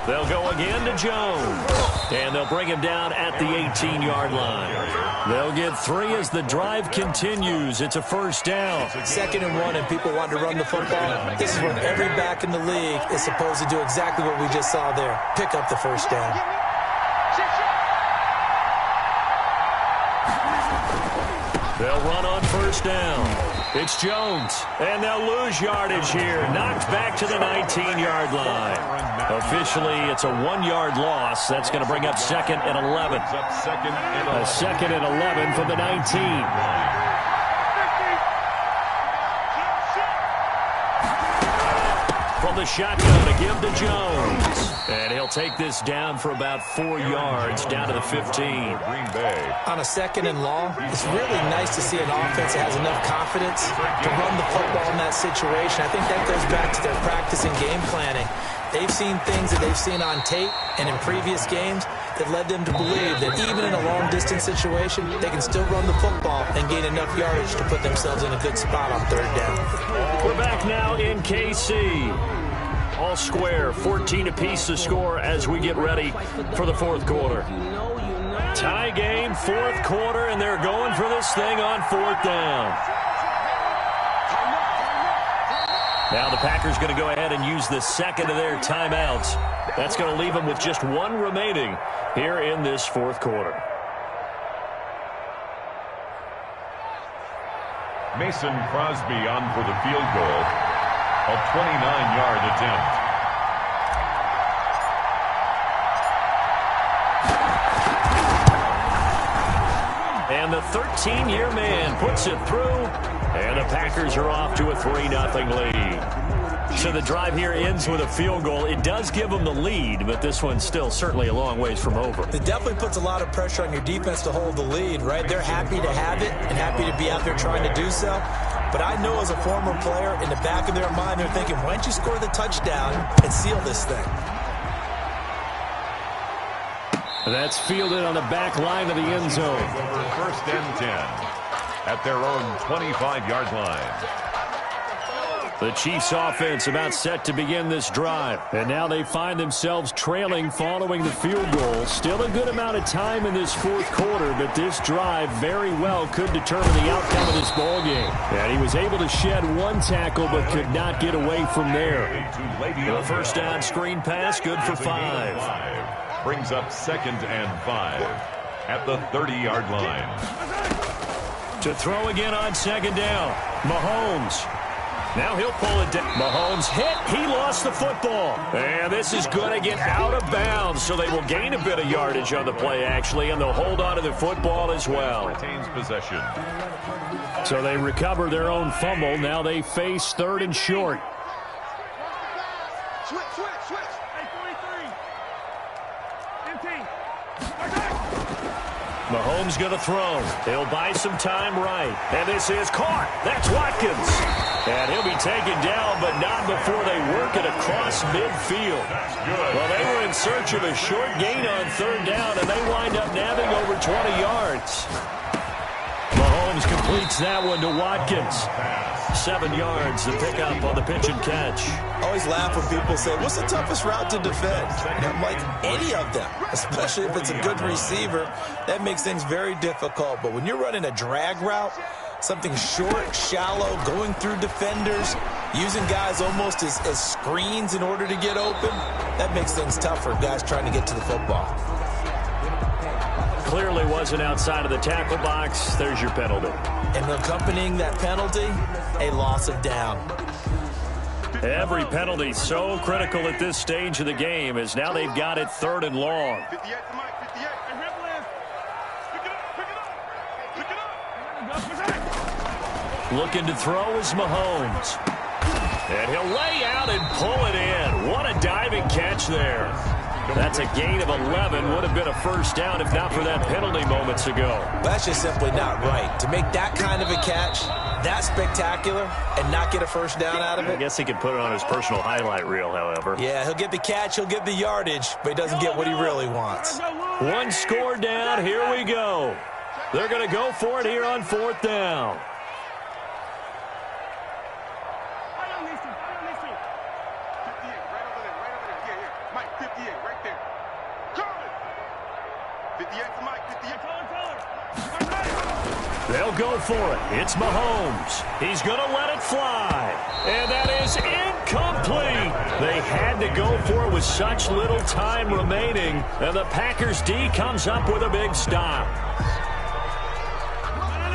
They'll go again to Jones. And they'll bring him down at the 18-yard line. They'll get 3 as the drive continues. It's a first down. 2nd and 1, and people want to run the football. This is when every back in the league is supposed to do exactly what we just saw there. Pick up the first down. They'll run on first down. It's Jones, and they'll lose yardage here. Knocked back to the 19-yard line. Officially, it's a 1-yard loss. That's going to bring up 2nd and 11. A 2nd and 11 from the 19. From the shotgun to give to Jones. And he'll take this down for about 4 yards down to the 15. Green Bay. On a 2nd and long, it's really nice to see an offense that has enough confidence to run the football in that situation. I think that goes back to their practice and game planning. They've seen things that they've seen on tape and in previous games that led them to believe that even in a long-distance situation, they can still run the football and gain enough yardage to put themselves in a good spot on 3rd down. We're back now in KC. All square, 14 apiece to score as we get ready for the 4th quarter. Tie game, 4th quarter, and they're going for this thing on 4th down. Now the Packers going to go ahead and use the 2nd of their timeouts. That's going to leave them with just 1 remaining here in this 4th quarter. Mason Crosby on for the field goal. A 29-yard attempt. And the 13-year man puts it through, and the Packers are off to a 3-0 lead. So the drive here ends with a field goal. It does give them the lead, but this one's still certainly a long ways from over. It definitely puts a lot of pressure on your defense to hold the lead, right? They're happy to have it and happy to be out there trying to do so. But I know as a former player, in the back of their mind, they're thinking, why don't you score the touchdown and seal this thing? That's fielded on the back line of the end zone. 1st and 10 at their own 25-yard line. The Chiefs offense about set to begin this drive. And now they find themselves trailing following the field goal. Still a good amount of time in this 4th quarter, but this drive very well could determine the outcome of this ball game. And he was able to shed 1 tackle but could not get away from there. The first down screen pass, good for 5. Brings up 2nd and 5 at the 30-yard line. To throw again on 2nd down. Mahomes. Now he'll pull it down. Mahomes hit. He lost the football. And this is going to get out of bounds, so they will gain a bit of yardage on the play, actually, and they'll hold on to the football as well. Retains possession. So they recover their own fumble. Now they face 3rd and short. Switch. Hey, 43. 15. Mahomes going to throw. He'll buy some time right. And this is caught. That's Watkins. And he'll be taken down, but not before they work it across midfield. Well, they were in search of a short gain on 3rd down, and they wind up nabbing over 20 yards. Mahomes completes that one to Watkins. 7 yards, the pickup on the pitch and catch. I always laugh when people say, what's the toughest route to defend? And I'm like, any of them, especially if it's a good receiver. That makes things very difficult. But when you're running a drag route, something short, shallow, going through defenders, using guys almost as screens in order to get open, that makes things tougher, guys trying to get to the football. Clearly wasn't outside of the tackle box. There's your penalty. And accompanying that penalty, a loss of down. Every penalty so critical at this stage of the game, as now they've got it 3rd and long. 58 to Mike, 58. And rip left. Pick it up. Looking to throw is Mahomes. And he'll lay out and pull it in. What a diving catch there. That's a gain of 11. Would have been a first down if not for that penalty moments ago. That's just simply not right. To make that kind of a catch, that spectacular, and not get a first down out of it. I guess he could put it on his personal highlight reel, however. Yeah, he'll get the catch, he'll get the yardage, but he doesn't get what he really wants. 1 score down. Here we go. They're going to go for it here on 4th down. Mike. 58, right there. Call it. 58 to Mike, 58. They'll go for it. It's Mahomes. He's going to let it fly. And that is incomplete. They had to go for it with such little time remaining. And the Packers D comes up with a big stop.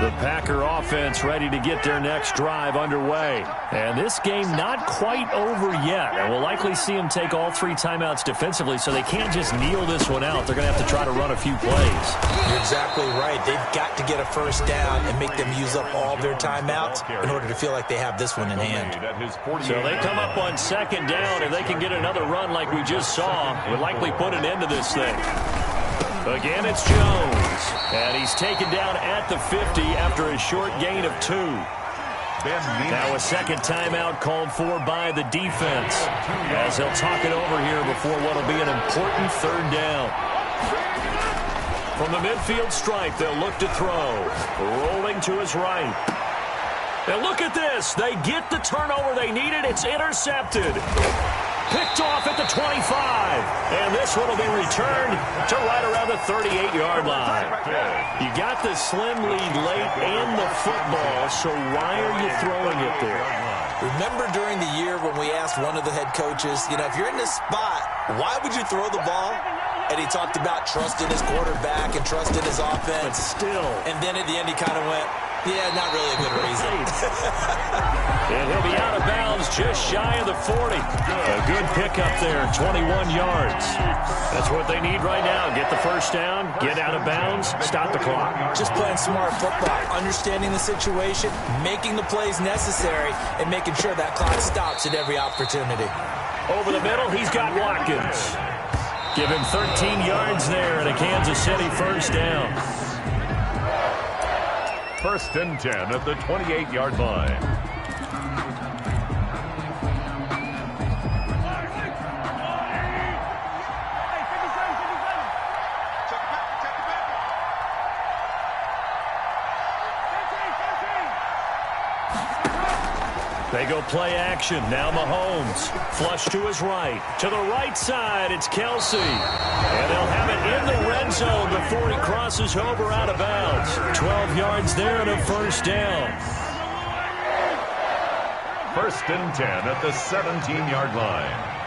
The Packer offense ready to get their next drive underway. And this game not quite over yet. And we'll likely see them take all 3 timeouts defensively, so they can't just kneel this one out. They're going to have to try to run a few plays. You're exactly right. They've got to get a first down and make them use up all their timeouts in order to feel like they have this one in hand. So they come up on second down, and they can get another run like we just saw. Would likely put an end to this thing. Again, it's Jones. And he's taken down at the 50 after a short gain of 2. Now a second timeout called for by the defense, as they'll talk it over here before what will be an important third down. From the midfield stripe, they'll look to throw. Rolling to his right. Now look at this. They get the turnover they needed. It's intercepted. Picked off at the 25. And this one will be returned to right around the 38-yard line. You got the slim lead late and the football, so why are you throwing it there? Remember during the year when we asked one of the head coaches, you know, if you're in this spot, why would you throw the ball? And he talked about trusting his quarterback and trusting his offense. But still. And then at the end he kind of went, yeah, not really a good reason. And he'll be out of bounds just shy of the 40. A good pickup there, 21 yards. That's what they need right now. Get the first down, get out of bounds, stop the clock. Just playing smart football, understanding the situation, making the plays necessary, and making sure that clock stops at every opportunity. Over the middle, he's got Watkins. Give him 13 yards there and a Kansas City first down. First and 10 at the 28-yard line. They go play action. Now Mahomes. Flush to his right. To the right side, it's Kelsey. And they'll have it in the red zone before he crosses over out of bounds. 12 yards there and a first down. First and 10 at the 17-yard line.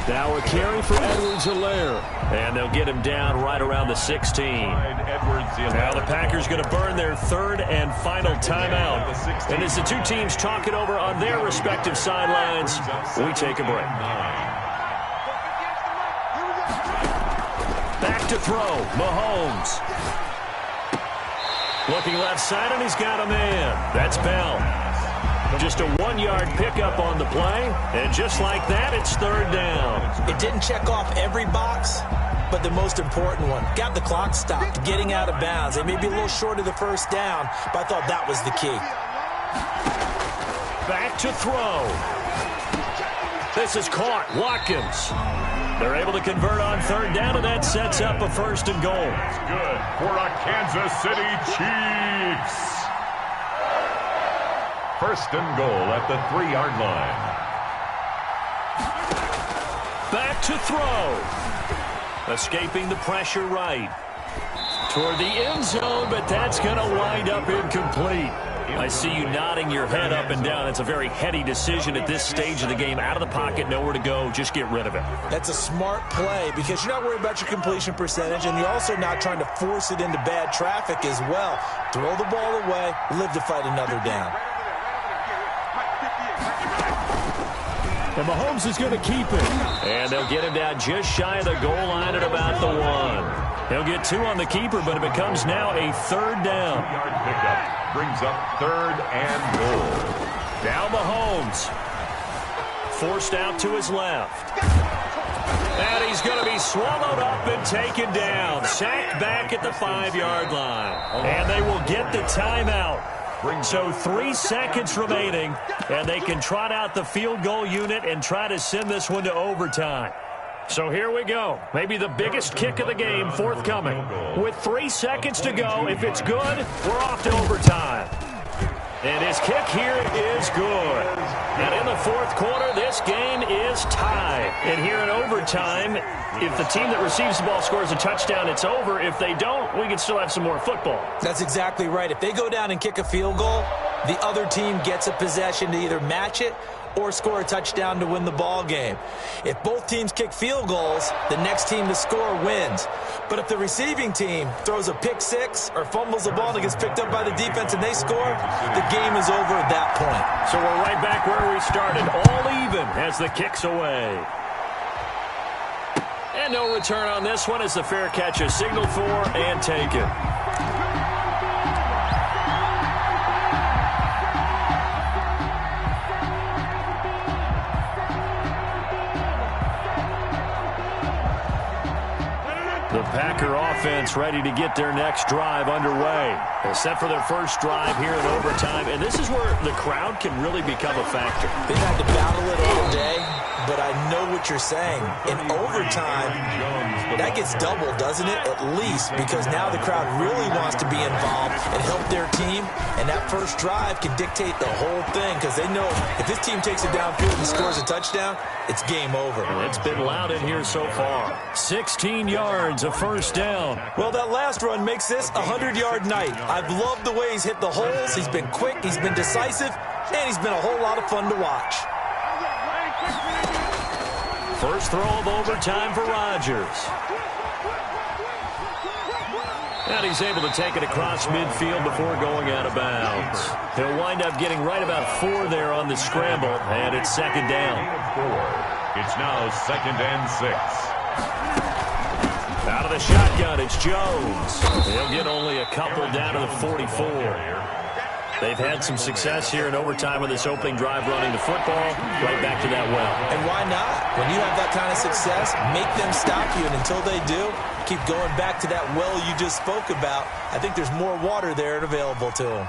Now a carry for Edwards-Helaire. And they'll get him down right around the 16. Now the Packers going to burn their third and final timeout. And as the two teams talk it over on their respective sidelines, we take a break. Back to throw, Mahomes. Looking left side, and he's got a man. That's Bell. Just a 1-yard pickup on the play, and just like that, it's third down. It didn't check off every box, but the most important one. Got the clock stopped, getting out of bounds. They may be a little short of the first down, but I thought that was the key. Back to throw. This is caught. Watkins. They're able to convert on third down, and that sets up a first and goal. It's good for a Kansas City Chiefs. First and goal at the 3-yard line. Back to throw. Escaping the pressure right. Toward the end zone, but that's going to wind up incomplete. I see you nodding your head up and down. It's a very heady decision at this stage of the game. Out of the pocket, nowhere to go. Just get rid of it. That's a smart play because you're not worried about your completion percentage, and you're also not trying to force it into bad traffic as well. Throw the ball away, live to fight another down. And Mahomes is going to keep it. And they'll get him down just shy of the goal line at about the 1. He'll get 2 on the keeper, but it becomes now a third down. 2-yard pickup brings up third and goal. Now Mahomes. Forced out to his left. And he's going to be swallowed up and taken down. Sacked back at the 5-yard line. And they will get the timeout. So 3 seconds remaining, and they can trot out the field goal unit and try to send this one to overtime. So here we go. Maybe the biggest kick of the game forthcoming. With 3 seconds to go, if it's good, we're off to overtime. And his kick here is good. And in the fourth quarter, this game is tied. And here in overtime, if the team that receives the ball scores a touchdown, it's over. If they don't, we can still have some more football. That's exactly right. If they go down and kick a field goal, the other team gets a possession to either match it or score a touchdown to win the ball game. If both teams kick field goals, the next team to score wins. But if the receiving team throws a pick six or fumbles the ball and it gets picked up by the defense and they score, the game is over at that point. So we're right back where we started, all even as the kick's away. And no return on this one as the fair catch is signaled for and taken. The Packer offense ready to get their next drive underway. They're set for their first drive here in overtime, and this is where the crowd can really become a factor. They've had to battle it all day, but I know what you're saying. In overtime, that gets doubled, doesn't it? At least, because now the crowd really wants to be involved and help their team, and that first drive can dictate the whole thing because they know if this team takes it downfield and scores a touchdown, it's game over. It's been loud in here so far. 16 yards, a first down. Well, that last run makes this a 100-yard night. I've loved the way he's hit the holes. He's been quick, he's been decisive, and he's been a whole lot of fun to watch. First throw of overtime for Rodgers. And he's able to take it across midfield before going out of bounds. He'll wind up getting right about 4 there on the scramble, and it's second down. It's now 2nd and 6. Out of the shotgun, it's Jones. He'll get only a couple down to the 44. They've had some success here in overtime with this opening drive running the football. Right back to that well. And why not? When you have that kind of success, make them stop you. And until they do, keep going back to that well you just spoke about. I think there's more water there and available to them.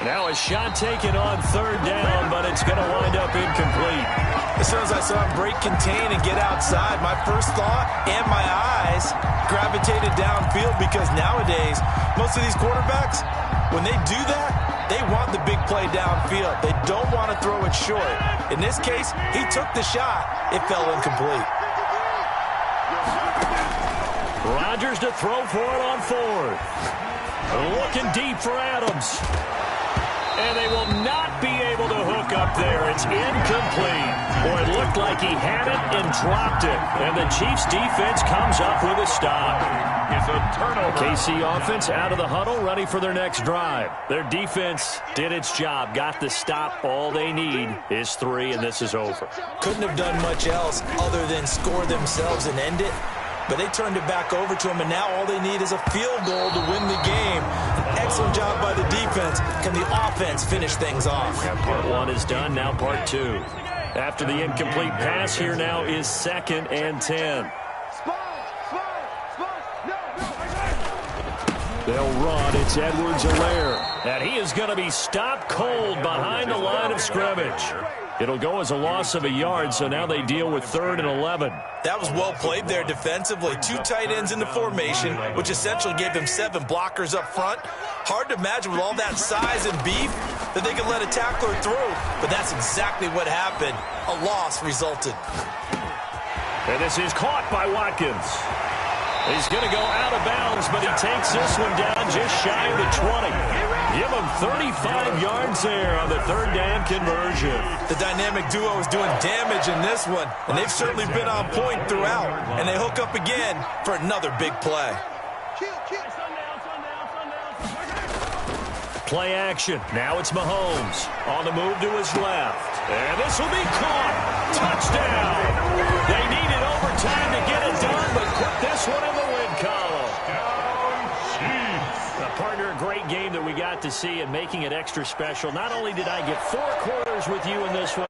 Now a shot taken on third down, but it's going to wind up incomplete. As soon as I saw him break contain and get outside, my first thought and my eyes gravitated downfield because nowadays, most of these quarterbacks, when they do that, they want the big play downfield. They don't want to throw it short. In this case, he took the shot. It fell incomplete. Rodgers to throw for it on fourth. Looking deep for Adams. And they will not be able to hook up there. It's incomplete. Boy, it looked like he had it and dropped it. And the Chiefs defense comes up with a stop. It's a turnover. KC offense out of the huddle, ready for their next drive. Their defense did its job, got the stop. All they need is 3, and this is over. Couldn't have done much else other than score themselves and end it. But they turned it back over to him, and now all they need is a field goal to win the game. An excellent job by the defense. Can the offense finish things off? Yeah, part 1 is done, now part 2. After the incomplete pass, here now is 2nd and 10. They'll run. It's Edwards-Helaire. And he is going to be stopped cold behind the line of scrimmage. It'll go as a loss of a yard, so now they deal with 3rd and 11. That was well played there defensively. 2 tight ends in the formation, which essentially gave them 7 blockers up front. Hard to imagine with all that size and beef that they could let a tackler through, but that's exactly what happened. A loss resulted. And this is caught by Watkins. He's going to go out of bounds, but he takes this one down just shy of the 20. Give him 35 yards there on the 3rd down conversion. The dynamic duo is doing damage in this one, and they've certainly been on point throughout. And they hook up again for another big play. Play action. Now it's Mahomes on the move to his left. And this will be caught. Touchdown. They needed overtime to get it done, but put this one in the win column. Partner, a great game that we got to see and making it extra special. Not only did I get 4 quarters with you in this one,